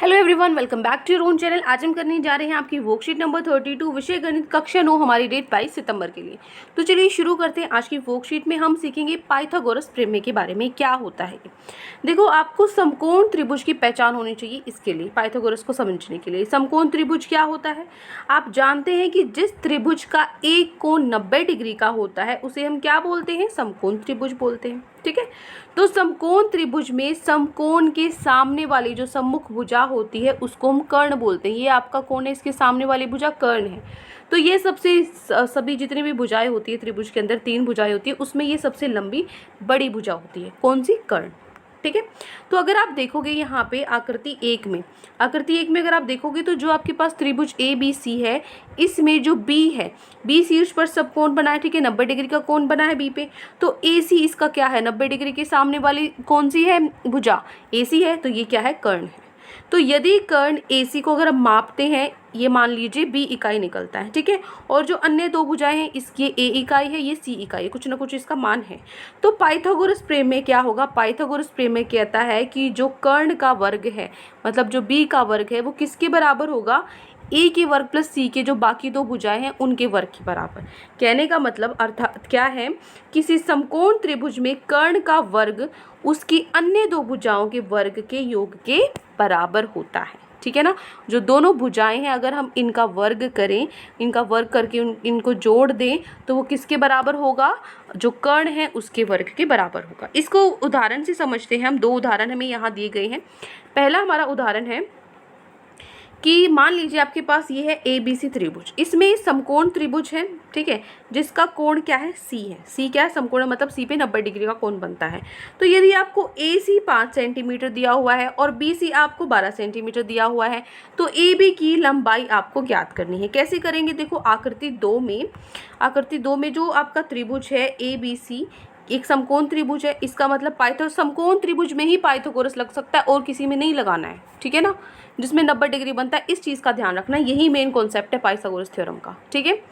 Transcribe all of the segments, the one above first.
Hello everyone, welcome back to your own channel. आज हम करने जा रहे हैं आपकी वर्कशीट नंबर 32 विषय गणित कक्षा 9, हमारी डेट 22 सितंबर के लिए। तो चलिए शुरू करते हैं। आज की वर्कशीट में हम सीखेंगे पाइथागोरस प्रमेय के बारे में। क्या होता है देखो, आपको समकोण त्रिभुज की पहचान होनी चाहिए। इसके लिए पाइथागोरस को समझने के लिए समकोण त्रिभुज क्या होता है आप जानते हैं कि जिस त्रिभुज का एक कोण 90 डिग्री का होता है उसे हम क्या बोलते हैं? समकोण त्रिभुज बोलते हैं। ठीक है, तो समकोण त्रिभुज में समकोण के सामने वाली जो सम्मुख भुजा होती है उसको हम कर्ण बोलते हैं। ये आपका कोण है, इसके सामने वाली भुजा कर्ण है। तो ये सभी जितनी भी भुजाएं होती है त्रिभुज के अंदर, 3 भुजाएं होती है, उसमें ये सबसे लंबी बड़ी भुजा होती है। कौन सी? कर्ण। ठीक है, तो अगर आप देखोगे यहाँ पे आकृति एक में अगर आप देखोगे तो जो आपके पास त्रिभुज ए बी सी है, इसमें जो बी है, बी शीर्ष पर सब कोण बना है। ठीक है, 90 डिग्री का कोण बना है बी पे। तो ए सी इसका क्या है? 90 डिग्री के सामने वाली कौन सी है भुजा? ए सी है। तो ये क्या है? कर्ण है। तो यदि कर्ण AC को अगर हम मापते हैं, ये मान लीजिए B इकाई निकलता है। ठीक है, और जो अन्य 2 भुजाएं हैं, इसकी A इकाई है, ये C इकाई है, कुछ ना कुछ इसका मान है। तो पाइथागोरस प्रमेय क्या होगा? पाइथागोरस प्रमेय कहता है कि जो कर्ण का वर्ग है, मतलब जो B का वर्ग है, वो किसके बराबर होगा? ए के वर्ग प्लस सी के जो बाकी 2 भुजाएं हैं उनके वर्ग के बराबर। कहने का मतलब अर्थात क्या है? किसी समकोण त्रिभुज में कर्ण का वर्ग उसकी अन्य 2 भुजाओं के वर्ग के योग के बराबर होता है। ठीक है ना, जो दोनों भुजाएं हैं अगर हम इनका वर्ग करें, इनका वर्ग करके इनको जोड़ दें तो वो किसके बराबर होगा? जो कर्ण है उसके वर्ग के बराबर होगा। इसको उदाहरण से समझते हैं हम। 2 उदाहरण हमें यहाँ दिए गए हैं। पहला हमारा उदाहरण है कि मान लीजिए आपके पास ये है ABC त्रिभुज, इसमें समकोण त्रिभुज है। ठीक है, जिसका कोण क्या है? C है। C क्या है? समकोण, मतलब C पे 90 डिग्री का कोण बनता है। तो यदि आपको AC 5 सेंटीमीटर दिया हुआ है और BC आपको 12 सेंटीमीटर दिया हुआ है, तो AB की लंबाई आपको ज्ञात करनी है। कैसे करेंगे? देखो, आकृति 2 में जो आपका त्रिभुज है ABC एक समकोण त्रिभुज है। इसका मतलब समकोण त्रिभुज में ही पाइथागोरस लग सकता है और किसी में नहीं लगाना है। ठीक है ना, जिसमें 90 डिग्री बनता है, इस चीज़ का ध्यान रखना। यही मेन कॉन्सेप्ट है पाइथागोरस थ्योरम का। ठीक है,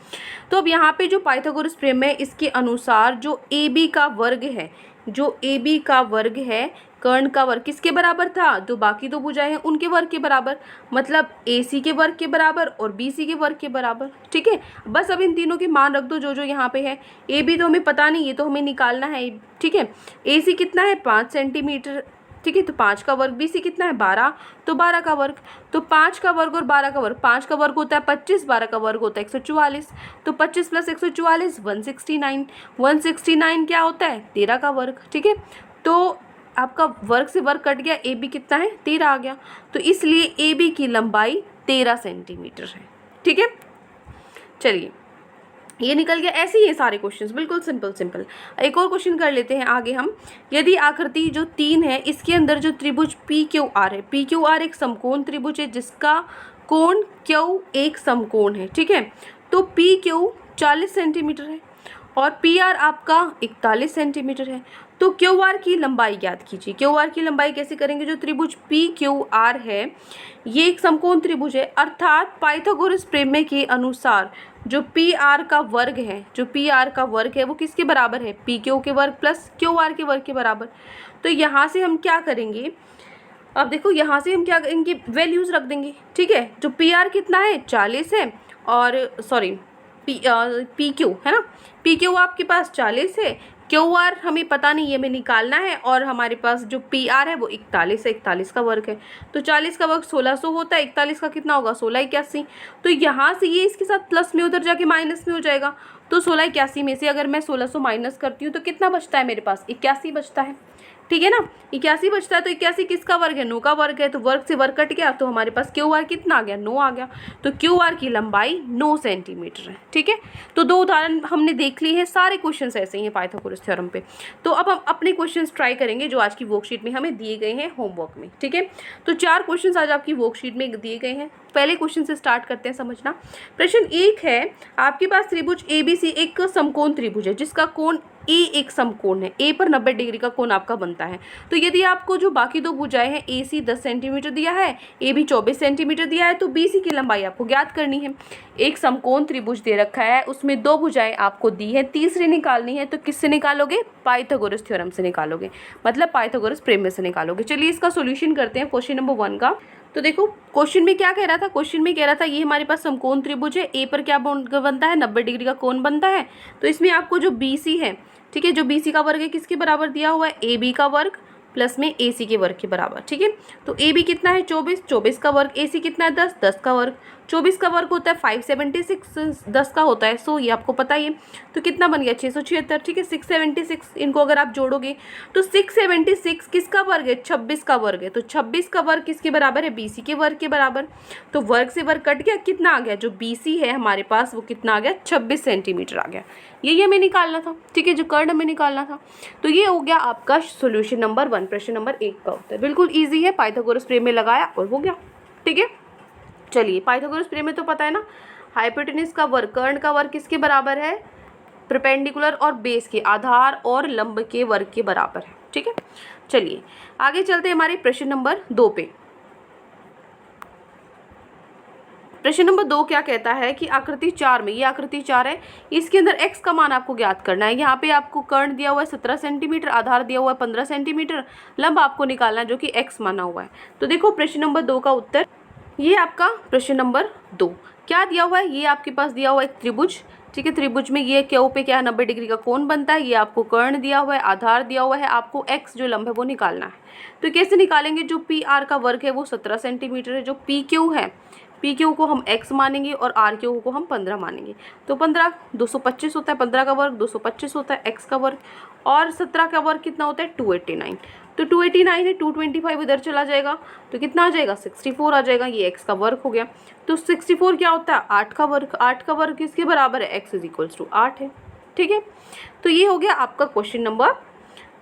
तो अब यहाँ पे जो पाइथागोरस प्रमेय, इसके अनुसार जो AB का वर्ग है, कर्ण का वर्ग किसके बराबर था? जो बाकी 2 भुजाएं हैं उनके वर्ग के बराबर, मतलब AC के वर्ग के बराबर और BC के वर्ग के बराबर। ठीक है, बस अब इन तीनों के मान रख दो जो यहाँ पे है। AB तो हमें पता नहीं, ये तो हमें निकालना है। ठीक है, AC कितना है? 5 सेंटीमीटर। ठीक है, तो 5 का वर्ग। BC कितना है? 12, तो 12 का वर्ग। तो 5 का वर्ग और 12 का वर्ग, 5 का वर्ग होता है 25, 12 का वर्ग होता है 144। तो 25 + 144 169। 169 क्या होता है? 13 का वर्ग। ठीक है, तो आपका वर्ग से वर्ग कट गया, AB कितना है? 13 आ गया। तो इसलिए AB की लंबाई 13 सेंटीमीटर है। ठीक है, चलिए ये निकल गया। ऐसे ही है सारे क्वेश्चंस, बिल्कुल सिंपल। एक और क्वेश्चन कर लेते हैं आगे हम। यदि आकृति जो 3 है, इसके अंदर जो त्रिभुज PQR है, PQR एक समकोण त्रिभुज है जिसका कोण Q एक समकोण है। ठीक है, तो PQ 40 सेंटीमीटर है और PR आपका 41 सेंटीमीटर है। तो QR की लंबाई ज्ञात कीजिए। QR की लंबाई कैसे करेंगे? जो त्रिभुज PQR है ये एक समकोण त्रिभुज है, अर्थात पाइथागोरस प्रमेय के अनुसार जो PR का वर्ग है वो किसके बराबर है? PQ के वर्ग प्लस QR के वर्ग के बराबर। तो यहाँ से हम क्या करेंगे? अब देखो, यहाँ से हम क्या इनकी वैल्यूज रख देंगे। ठीक है, जो PR कितना है? 40 है, और सॉरी PQ है ना, PQ आपके पास 40 है, QR हमें पता नहीं, ये हमें निकालना है, और हमारे पास जो PR है वो 41 है, 41 का वर्ग है। तो 40 का वर्ग 1600 होता है, 41 का कितना होगा? 1681। तो यहाँ से ये इसके साथ प्लस में उधर जाके माइनस में हो जाएगा। तो 1681 में से अगर मैं 1600 माइनस करती हूँ तो कितना बचता है मेरे पास? 81 बचता है। ठीक है ना, 81 बचता है। तो 81 किसका वर्ग है? 9 का वर्ग है। तो वर्ग से वर्ग कट गया, तो हमारे पास QR कितना आ गया? 9 आ गया। तो QR की लंबाई 9 सेंटीमीटर है। ठीक है, तो 2 उदाहरण हमने देख लिए हैं। सारे क्वेश्चंस ऐसे ही हैं पाइथागोरस थ्योरम पे। तो अब हम अपने क्वेश्चंस ट्राई करेंगे जो आज की वर्कशीट में हमें दिए गए हैं होमवर्क में। ठीक है, तो 4 क्वेश्चंस आज आपकी वर्कशीट में दिए गए हैं। पहले क्वेश्चन से स्टार्ट करते हैं समझना। प्रश्न 1 है, आपके पास त्रिभुज ABC एक समकोण त्रिभुज है जिसका कोण A एक समकोण है। A पर 90 डिग्री का कोण आपका बनता है। तो यदि आपको जो बाकी 2 भुजाएं हैं, AC 10 सेंटीमीटर दिया है, AB 24 सेंटीमीटर दिया है, तो BC की लंबाई आपको ज्ञात करनी है। एक समकोण त्रिभुज दे रखा है, उसमें 2 भुजाएं आपको दी है, तीसरी निकालनी है। तो किससे निकालोगे? पाइथागोरस थ्योरम से निकालोगे, मतलब पाइथागोरस प्रमेय से निकालोगे। चलिए इसका सोल्यूशन करते हैं क्वेश्चन नंबर 1 का। तो देखो क्वेश्चन में क्या कह रहा था, क्वेश्चन में कह रहा था ये हमारे पास समकोण त्रिभुज है, ए पर क्या बनता है 90 डिग्री का कोण बनता है। तो इसमें आपको जो BC है, ठीक है, जो BC का वर्ग है किसके बराबर दिया हुआ है, AB का वर्ग प्लस में AC के वर्ग के बराबर, ठीक है। तो AB कितना है 24, 24 का वर्ग, AC कितना है 10, 10 का वर्ग, 24 का वर्ग होता है 576, 10 का होता है 100, ये आपको पता ही है। तो कितना बन गया 676, ठीक है। 676 इनको अगर आप जोड़ोगे तो 676 किसका वर्ग है, 26 का वर्ग है। तो 26 का वर्ग किसके बराबर है, BC के वर्ग के बराबर। तो वर्ग से वर्ग कट गया, कितना आ गया, जो BC है हमारे पास वो कितना आ गया 26 सेंटीमीटर आ गया। यही हमें निकालना था, ठीक है, जो कर्ण हमें निकालना था। तो ये हो गया आपका सोल्यूशन नंबर 1, प्रश्न नंबर 1 का उत्तर। बिल्कुल ईजी है, पाइथागोरस प्रमेय में लगाया और हो गया, ठीक है। चलिए पाइथागोरस प्रमेय में तो पता है ना, हाइपोटेनस का वर्ग, कर्ण का वर्ग किसके बराबर है, परपेंडिकुलर और बेस के, आधार और लंब के वर्ग के बराबर है, ठीक है। चलिए आगे चलते हैं हमारे प्रश्न नंबर 2 पे। प्रश्न नंबर 2 क्या कहता है कि आकृति 4 में, ये आकृति 4 है, इसके अंदर x का मान आपको ज्ञात करना है। यहाँ पे आपको कर्ण दिया हुआ है 17 सेंटीमीटर, आधार दिया हुआ है 15 सेंटीमीटर, लंब आपको निकालना है जो कि x माना हुआ है। तो देखो प्रश्न नंबर 2 का उत्तर, ये आपका प्रश्न नंबर 2 क्या दिया हुआ है, ये आपके पास दिया हुआ है एक त्रिभुज, ठीक है। त्रिभुज में ये क्यू पे क्या है 90 डिग्री का कोण बनता है, ये आपको कर्ण दिया हुआ है, आधार दिया हुआ है, आपको x जो लंब है वो निकालना है। तो कैसे निकालेंगे, जो PR का वर्ग है वो 17 सेंटीमीटर है, जो PQ है, PQ को हम x मानेंगे और RQ को हम 15 मानेंगे। तो 15 225 होता है, 15 का वर्ग 225 होता है, x का वर्ग, और 17 का वर्ग कितना होता है 289। तो 289 है, 225 इधर चला जाएगा तो कितना आ जाएगा 64 आ जाएगा, ये x का वर्ग हो गया। तो 64 क्या होता है 8 का वर्ग, 8 का वर्ग किसके बराबर है, x = 8 है, ठीक है। तो ये हो गया आपका क्वेश्चन नंबर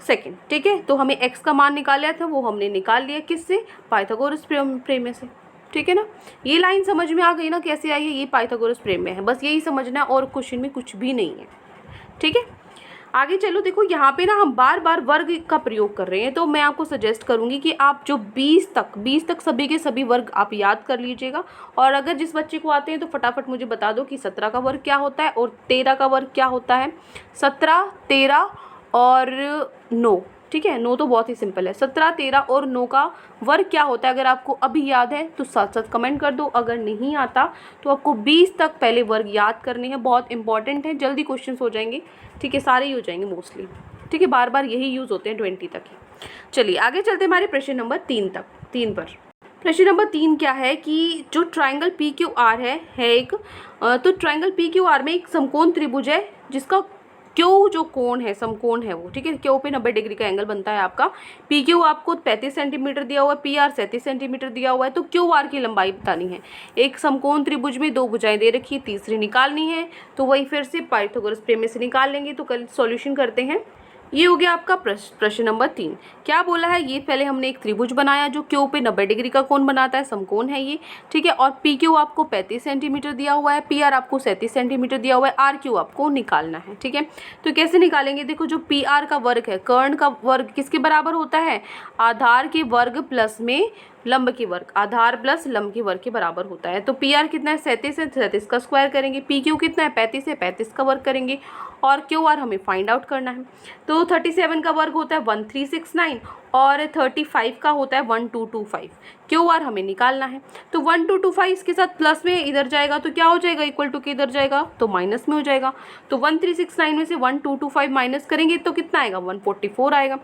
2, ठीक है। तो हमें x का मान निकाला था, वो हमने निकाल लिया किससे, पाइथागोरस प्रमेय से, ठीक है ना। ये लाइन समझ में आ गई ना कैसे आई है, ये पाइथागोरस प्रमेय है, बस यही समझना है और क्वेश्चन में कुछ भी नहीं है, ठीक है। आगे चलो, देखो यहाँ पे ना हम बार बार वर्ग का प्रयोग कर रहे हैं, तो मैं आपको सजेस्ट करूँगी कि आप जो 20 तक सभी के सभी वर्ग आप याद कर लीजिएगा। और अगर जिस बच्चे को आते हैं तो फटाफट मुझे बता दो कि 17 का वर्ग क्या होता है और 13 का वर्ग क्या होता है। 17, 13 और 9, ठीक है। 9 तो बहुत ही सिंपल है, 17, 13 और 9 का वर्ग क्या होता है, अगर आपको अभी याद है तो साथ साथ कमेंट कर दो। अगर नहीं आता तो आपको 20 तक पहले वर्ग याद करने हैं, बहुत इंपॉर्टेंट है, जल्दी क्वेश्चंस हो जाएंगे, ठीक है, सारे ही हो जाएंगे मोस्टली, ठीक है, बार बार यही यूज़ होते हैं 20 तक ही। चलिए आगे चलते हैं हमारे प्रश्न नंबर 3 पर। प्रश्न नंबर 3 क्या है कि जो ट्राइंगल PQR है एक, तो ट्राइंगल PQR में एक समकोण त्रिभुज है जिसका क्यू जो कोण है, समकोण है वो, ठीक है, क्यू पे 90 डिग्री का एंगल बनता है आपका। PQ आपको 35 सेंटीमीटर दिया हुआ है, PR 37 सेंटीमीटर दिया हुआ है। तो QR की लंबाई बतानी है। एक समकोण त्रिभुज में 2 भुजाएं दे रखी है, तीसरी निकालनी है, तो वही फिर से पाइथागोरस प्रमेय से निकाल लेंगे। तो कल सॉल्यूशन करते हैं। ये हो गया आपका प्रश्न नंबर 3। क्या बोला है, ये पहले हमने एक त्रिभुज बनाया जो क्यू पे 90 डिग्री का कोण बनाता है, समकोण है ये, ठीक है। और PQ आपको 35 सेंटीमीटर दिया हुआ है, PR आपको 37 सेंटीमीटर दिया हुआ है, RQ आपको निकालना है, ठीक है। तो कैसे निकालेंगे, देखो जो PR का वर्ग है, कर्ण का वर्ग किसके बराबर होता है, आधार के वर्ग प्लस में लंब के वर्ग, आधार प्लस लंब के वर्ग के बराबर होता है। तो PR कितना है 37 है, 37 का स्क्वायर करेंगे। PQ कितना है 35 है, 35 का वर्ग करेंगे। और QR हमें फाइंड आउट करना है। तो 37 का वर्ग होता है 1369 और 35 का होता है 1225। QR हमें निकालना है। तो 1225 इसके साथ प्लस में इधर जाएगा तो क्या हो जाएगा, इक्वल टू के इधर जाएगा तो माइनस में हो जाएगा। तो 1369 में से 1225 माइनस करेंगे तो कितना आएगा 144 आएगा।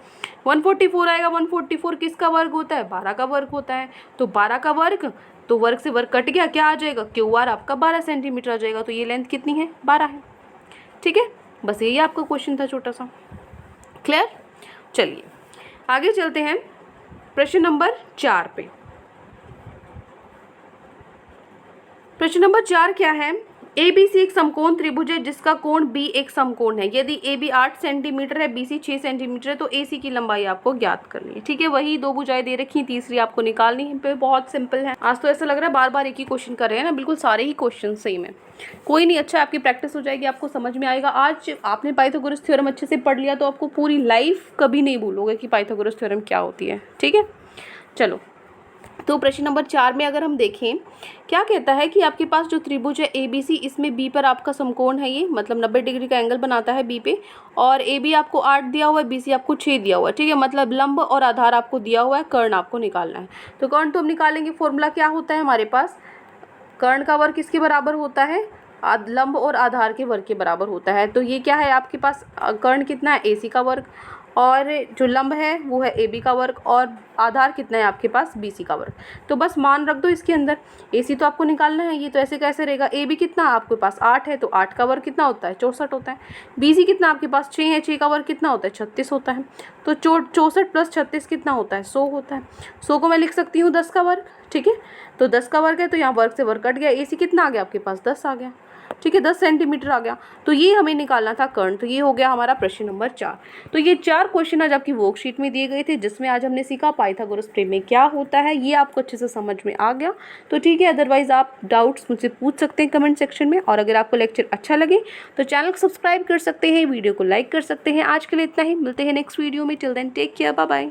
144 आएगा। 144 किसका वर्ग होता है, 12 का वर्ग होता है। तो 12 का वर्ग, तो वर्ग से वर्ग कट गया, क्या आ जाएगा, QR आपका 12 सेंटीमीटर आ जाएगा। तो ये लेंथ कितनी है, 12 है, ठीक है। बस यही आपका क्वेश्चन था छोटा सा, क्लियर। चलिए आगे चलते हैं प्रश्न नंबर 4 पे। प्रश्न नंबर 4 क्या है, ABC एक समकोण त्रिभुज है जिसका कोण B एक समकोण है। यदि AB 8 सेंटीमीटर है, BC 6 सेंटीमीटर है, तो AC की लंबाई आपको ज्ञात करनी है, ठीक है। वही 2 भुजाएं दे रखी, तीसरी आपको निकालनी है। पे बहुत सिंपल है। आज तो ऐसा लग रहा है बार बार एक ही क्वेश्चन कर रहे हैं ना, बिल्कुल सारे ही क्वेश्चन सही में। कोई नहीं, अच्छा आपकी प्रैक्टिस हो जाएगी, आपको समझ में आएगा। आज आपने पाइथागोरस थ्योरम अच्छे से पढ़ लिया तो आपको पूरी लाइफ कभी नहीं भूलोगे कि पाइथागोरस थ्योरम क्या होती है, ठीक है। चलो तो प्रश्न नंबर 4 में अगर हम देखें, क्या कहता है कि आपके पास जो त्रिभुज है ABC, इसमें B पर आपका समकोण है, ये मतलब 90 डिग्री का एंगल बनाता है B पे, और AB आपको 8 दिया हुआ है, BC आपको 6 दिया हुआ है, ठीक है। मतलब लंब और आधार आपको दिया हुआ है, कर्ण आपको निकालना है। तो कर्ण तो हम निकालेंगे, फॉर्मूला क्या होता है हमारे पास, कर्ण का वर्ग किसके बराबर होता है, लंब और आधार के वर्ग के बराबर होता है। तो ये क्या है आपके पास, कर्ण कितना है AC का वर्ग, और जो लंब है वो है AB का वर्ग, और आधार कितना है आपके पास BC का वर्ग। तो बस मान रख दो इसके अंदर, AC तो आपको निकालना है, ये तो ऐसे कैसे रहेगा, AB कितना आपके पास 8 है, तो 8 का वर्ग कितना होता है 64 होता है। BC कितना आपके पास 6 है, 6 का वर्ग कितना होता है 36 होता है। तो 64 प्लस 36 कितना होता है 100 होता है। 100 को मैं लिख सकती हूँ 10 का वर्ग, ठीक है। तो 10 का वर्ग है, तो यहाँ वर्ग से वर्ग कट गया, AC कितना आ गया आपके पास 10 आ गया, ठीक है, 10 सेंटीमीटर आ गया। तो ये हमें निकालना था कर्ण। तो ये हो गया हमारा प्रश्न नंबर 4। तो ये 4 क्वेश्चन आज आपकी वर्कशीट में दिए गए थे, जिसमें आज हमने सीखा पाइथागोरस प्रमेय क्या होता है, ये आपको अच्छे से समझ में आ गया। तो ठीक है, अदरवाइज आप डाउट्स मुझसे पूछ सकते हैं कमेंट सेक्शन में, और अगर आपको लेक्चर अच्छा लगे तो चैनल को सब्सक्राइब कर सकते हैं, वीडियो को लाइक कर सकते हैं। आज के लिए इतना ही, मिलते हैं नेक्स्ट वीडियो में। Till then take care, bye bye.